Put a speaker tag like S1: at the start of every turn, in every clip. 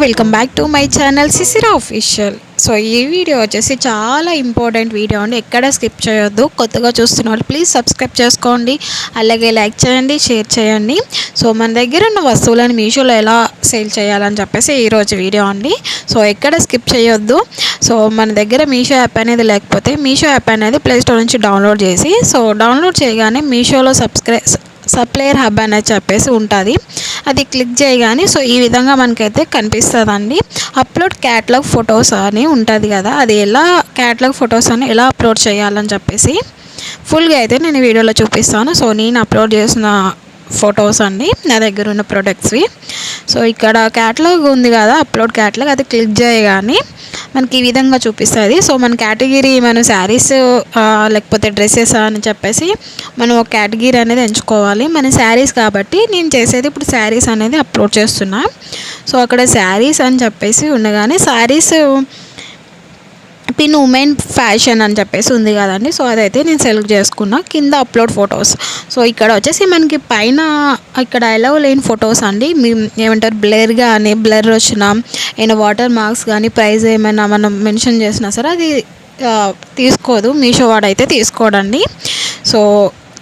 S1: Welcome back to my channel సిసిరా official. So ఈ video వచ్చేసి చాలా ఇంపార్టెంట్ వీడియో అండి, ఎక్కడ స్కిప్ చేయొద్దు. కొత్తగా చూస్తున్న వాళ్ళు ప్లీజ్ సబ్స్క్రైబ్ చేసుకోండి, అలాగే లైక్ చేయండి, షేర్ చేయండి. సో మన దగ్గర ఉన్న వస్తువులను మీషోలో ఎలా సేల్ చేయాలని చెప్పేసి ఈరోజు వీడియో అండి. సో ఎక్కడ స్కిప్ చేయొద్దు. సో మన దగ్గర మీషో యాప్ అనేది లేకపోతే మీషో యాప్ అనేది ప్లేస్టోర్ నుంచి డౌన్లోడ్ చేసి, సో డౌన్లోడ్ చేయగానే మీషోలో సప్లయర్ హబ్ అనేది చెప్పేసి ఉంటుంది, అది క్లిక్ చేయగానే సో ఈ విధంగా మనకైతే కనిపిస్తుందండి. అప్లోడ్ క్యాటలాగ్ ఫొటోస్ అని ఉంటుంది కదా, అది ఎలా క్యాటలాగ్ ఫొటోస్ అని ఎలా అప్లోడ్ చేయాలని చెప్పేసి ఫుల్గా అయితే నేను వీడియోలో చూపిస్తాను. సో నేను అప్లోడ్ చేసిన ఫొటోస్ అండి, నా దగ్గర ఉన్న ప్రొడక్ట్స్వి. సో ఇక్కడ క్యాటలాగ్ ఉంది కదా, అప్లోడ్ క్యాటలాగ్, అది క్లిక్ చేయగానే మనకి ఈ విధంగా చూపిస్తుంది. సో మన కేటగిరీ మనం శారీస్ లేకపోతే డ్రెస్సెస్ అని చెప్పేసి మనం ఒక కేటగిరీ అనేది ఎంచుకోవాలి. మన శారీస్ కాబట్టి నేను చేసేది ఇప్పుడు శారీస్ అనేది అప్లోడ్ చేస్తున్నా. సో అక్కడ శారీస్ అని చెప్పేసి ఉండగానే శారీస్ పిన్ ఉమెన్ ఫ్యాషన్ అని చెప్పేసి ఉంది కదండి, సో అదైతే నేను సెలెక్ట్ చేసుకున్నా. కింద అప్లోడ్ ఫొటోస్, సో ఇక్కడ వచ్చేసి మనకి పైన ఇక్కడ ఎలా లేని ఫొటోస్ అండి, ఏమంటారు బ్లర్ కానీ బ్లర్ వచ్చిన ఏమైనా వాటర్ మార్క్స్ కానీ ప్రైస్ ఏమైనా మనం మెన్షన్ చేసినా సరే అది తీసుకోదు, మీషో వాడైతే తీసుకోడండి. సో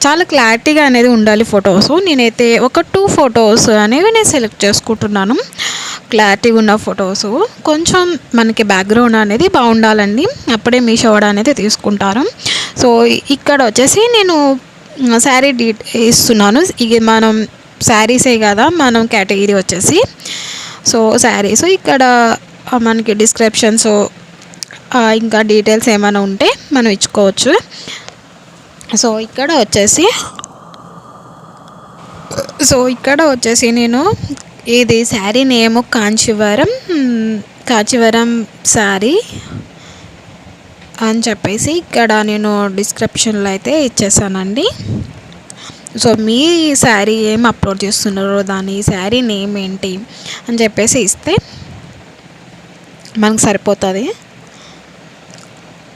S1: చాలా క్లారిటీగా అనేది ఉండాలి ఫొటోస్. నేనైతే ఒక 2 ఫొటోస్ అనేవి నేను సెలెక్ట్ చేసుకుంటున్నాను, క్లారిటీగా ఉన్న ఫొటోస్. కొంచెం మనకి బ్యాక్గ్రౌండ్ అనేది బాగుండాలండి, అప్పుడే మీషో వాడు అనేది తీసుకుంటారు. సో ఇక్కడ వచ్చేసి నేను శారీ ఇస్తున్నాను. ఇక మనం శారీసే కదా మనం కేటగిరీ వచ్చేసి. సో శారీస్ ఇక్కడ మనకి డిస్క్రిప్షన్స్ ఇంకా డీటెయిల్స్ ఏమైనా ఉంటే మనం ఇచ్చుకోవచ్చు. సో ఇక్కడ వచ్చేసి నేను ఇది శారీ నేమ్ కాంచీవరం శారీ అని చెప్పేసి ఇక్కడ నేను డిస్క్రిప్షన్లో అయితే ఇచ్చేసానండి. సో మీ శారీ ఏం అప్లోడ్ చేస్తున్నారో దాని శారీ నేమ్ ఏంటి అని చెప్పేసి ఇస్తే మనకు సరిపోతుంది.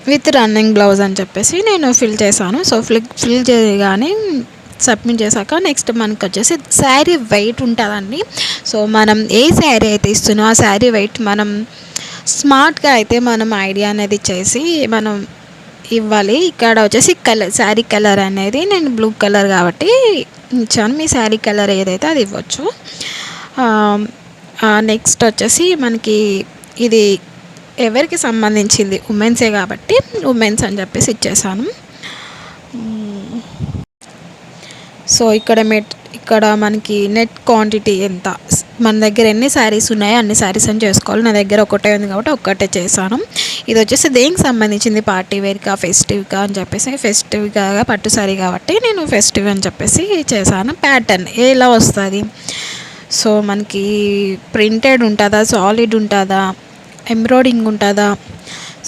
S1: విత్ రన్నింగ్ బ్లౌజ్ అని చెప్పేసి నేను ఫిల్ చేశాను. సో ఫిల్ చేయగానే సబ్మిట్ చేశాక నెక్స్ట్ మనకు వచ్చేసి శారీ వెయిట్ ఉంటుందండి. సో మనం ఏ శారీ అయితే ఇస్తున్నామో ఆ శారీ వెయిట్ మనం స్మార్ట్గా అయితే మనం ఐడియా అనేది చేసి మనం ఇవ్వాలి. ఇక్కడ వచ్చేసి శారీ కలర్ అనేది నేను బ్లూ కలర్ కాబట్టి ఇచ్చాను, మీ శారీ కలర్ ఏదైతే అది ఇవ్వచ్చు. నెక్స్ట్ వచ్చేసి మనకి ఇది ఎవరికి సంబంధించింది ఉమెన్సే కాబట్టి ఉమెన్స్ అని చెప్పేసి ఇచ్చేసాను. సో ఇక్కడ మనకి నెట్ క్వాంటిటీ ఎంత, మన దగ్గర ఎన్ని శారీస్ ఉన్నాయో అన్ని శారీస్ అని చేసుకోవాలి. నా దగ్గర ఒకటే ఉంది కాబట్టి ఒక్కటే చేశాను. ఇది వచ్చేసి దేనికి సంబంధించింది, పార్టీ వేర్కా ఫెస్టివ్గా అని చెప్పేసి, ఫెస్టివ్గా పట్టు శారీ కాబట్టి నేను ఫెస్టివ్ అని చెప్పేసి చేశాను. ప్యాటర్న్ ఎలా వస్తుంది, సో మనకి ప్రింటెడ్ ఉంటుందా, సాలిడ్ ఉంటుందా, ఎంబ్రాయిడింగ్ ఉంటుందా,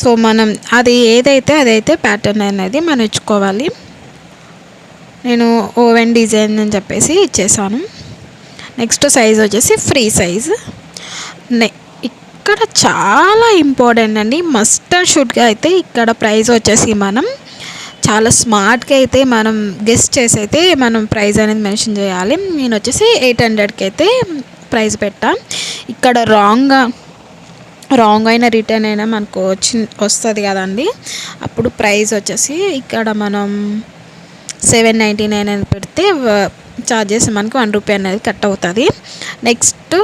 S1: సో మనం అది ఏదైతే అదైతే ప్యాటర్న్ అనేది మనం ఇచ్చుకోవాలి. నేను ఓవెన్ డిజైన్ అని చెప్పేసి ఇచ్చేసాను. నెక్స్ట్ సైజ్ వచ్చేసి ఫ్రీ సైజ్. ఇక్కడ చాలా ఇంపార్టెంట్ అండి, మస్ట్ అండ్ షుడ్గా అయితే ఇక్కడ ప్రైస్ వచ్చేసి మనం చాలా స్మార్ట్గా అయితే మనం గెస్ట్ చేసి అయితే మనం ప్రైస్ అనేది మెన్షన్ చేయాలి. నేను వచ్చేసి 800కి అయితే ప్రైస్ పెట్టా. ఇక్కడ రాంగ్ అయినా రిటర్న్ అయినా మనకు వస్తుంది కదండి, అప్పుడు ప్రైస్ వచ్చేసి ఇక్కడ మనం 799 అని పెడితే ఛార్జెస్ మనకు 1 రూపీ అనేది కట్ అవుతుంది. నెక్స్ట్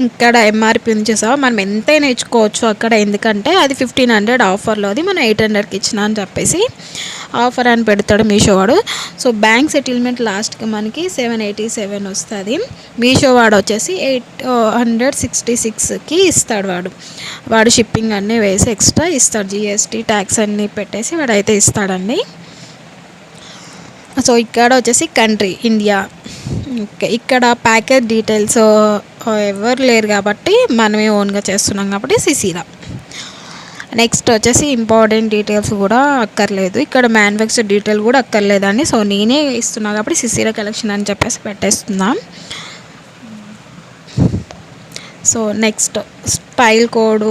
S1: ఇక్కడ ఎంఆర్పి ఉంచేసావు మనం ఎంతైనా ఇచ్చుకోవచ్చు అక్కడ, ఎందుకంటే అది 1500 ఆఫర్లోది మనం 800కి ఇచ్చిన అని చెప్పేసి ఆఫర్ అని పెడతాడు మీషో వాడు. సో బ్యాంక్ సెటిల్మెంట్ లాస్ట్కి మనకి 787 వస్తుంది. మీషో వాడు వచ్చేసి 866కి ఇస్తాడు. వాడు షిప్పింగ్ అన్నీ వేసి ఎక్స్ట్రా ఇస్తాడు, జిఎస్టీ ట్యాక్స్ అన్నీ పెట్టేసి వాడైతే ఇస్తాడండి. సో ఇక్కడ వచ్చేసి కంట్రీ ఇండియా. ఇక్కడ ప్యాకేజ్ డీటెయిల్స్ ఎవరు లేరు కాబట్టి మనమే ఓన్గా చేస్తున్నాం కాబట్టి సిసిరా. నెక్స్ట్ వచ్చేసి ఇంపార్టెంట్ డీటెయిల్స్ కూడా అక్కర్లేదు, ఇక్కడ మ్యానుఫ్యాక్చర్ డీటెయిల్ కూడా అక్కర్లేదండి. సో నేనే ఇస్తున్నా కాబట్టి సిసిరా కలెక్షన్ అని చెప్పేసి పెట్టేస్తున్నాం. సో నెక్స్ట్ స్టైల్ కోడ్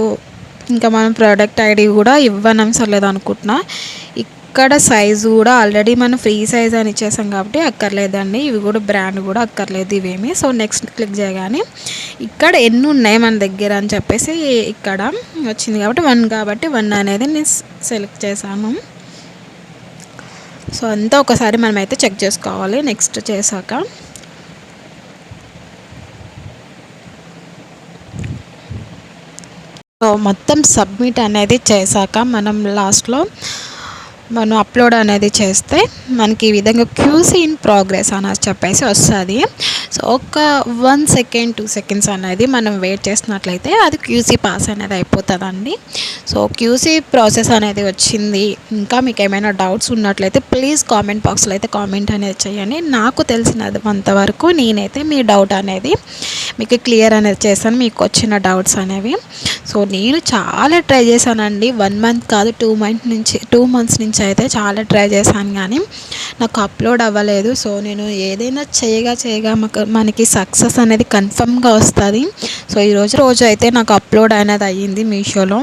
S1: ఇంకా మనం ప్రోడక్ట్ ఐడి కూడా ఇవ్వనవసరం లేదు అనుకుంటున్నా. ఇక్కడ సైజు కూడా ఆల్రెడీ మనం ఫ్రీ సైజ్ అని ఇచ్చేసాం కాబట్టి అక్కర్లేదండి. ఇవి కూడా బ్రాండ్ కూడా అక్కర్లేదు ఇవేమి. సో నెక్స్ట్ క్లిక్ చేయగానే ఇక్కడ ఎన్ని ఉన్నాయి మన దగ్గర అని చెప్పేసి ఇక్కడ వచ్చింది కాబట్టి 1 కాబట్టి 1 అనేది నేను సెలెక్ట్ చేశాను. సో అంతా ఒకసారి మనమైతే చెక్ చేసుకోవాలి. నెక్స్ట్ చేశాక సో మొత్తం సబ్మిట్ అనేది చేశాక మనం లాస్ట్లో మనం అప్లోడ్ అనేది చేస్తే మనకి ఈ విధంగా క్యూసీ ఇన్ ప్రోగ్రెస్ అని చెప్పేసి వస్తుంది. సో ఒక 1 సెకండ్ 2 సెకండ్స్ అనేది మనం వెయిట్ చేసినట్లయితే అది క్యూసీ పాస్ అనేది అయిపోతుందండి. సో క్యూసీ ప్రాసెస్ అనేది వచ్చింది. ఇంకా మీకు ఏమైనా డౌట్స్ ఉన్నట్లయితే ప్లీజ్ కామెంట్ బాక్స్లో అయితే కామెంట్ అనేది చేయండి. నాకు తెలిసినది అంతవరకు నేనైతే మీ డౌట్ అనేది మీకు క్లియర్ అనేది చేశాను, మీకు వచ్చిన డౌట్స్ అనేవి. సో నేను చాలా ట్రై చేశానండి. 1 మంత్ కాదు 2 మంత్స్ నుంచి అయితే చాలా ట్రై చేశాను కానీ నాకు అప్లోడ్ అవ్వలేదు. సో నేను ఏదైనా చేయగా మనకి సక్సెస్ అనేది కన్ఫర్మ్గా వస్తుంది. సో ఈరోజు అయితే నాకు అప్లోడ్ అనేది అయ్యింది మీషోలో.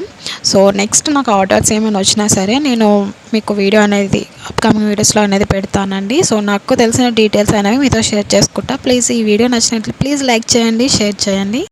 S1: సో నెక్స్ట్ నాకు ఆర్డర్స్ ఏమైనా వచ్చినా సరే నేను మీకు వీడియో అనేది అప్కమింగ్ వీడియోస్లో అనేది పెడతానండి. సో నాకు తెలిసిన డీటెయిల్స్ అనేవి మీతో షేర్ చేసుకుంటా. ప్లీజ్ ఈ వీడియో నచ్చినట్లు ప్లీజ్ లైక్ చేయండి, షేర్ చేయండి.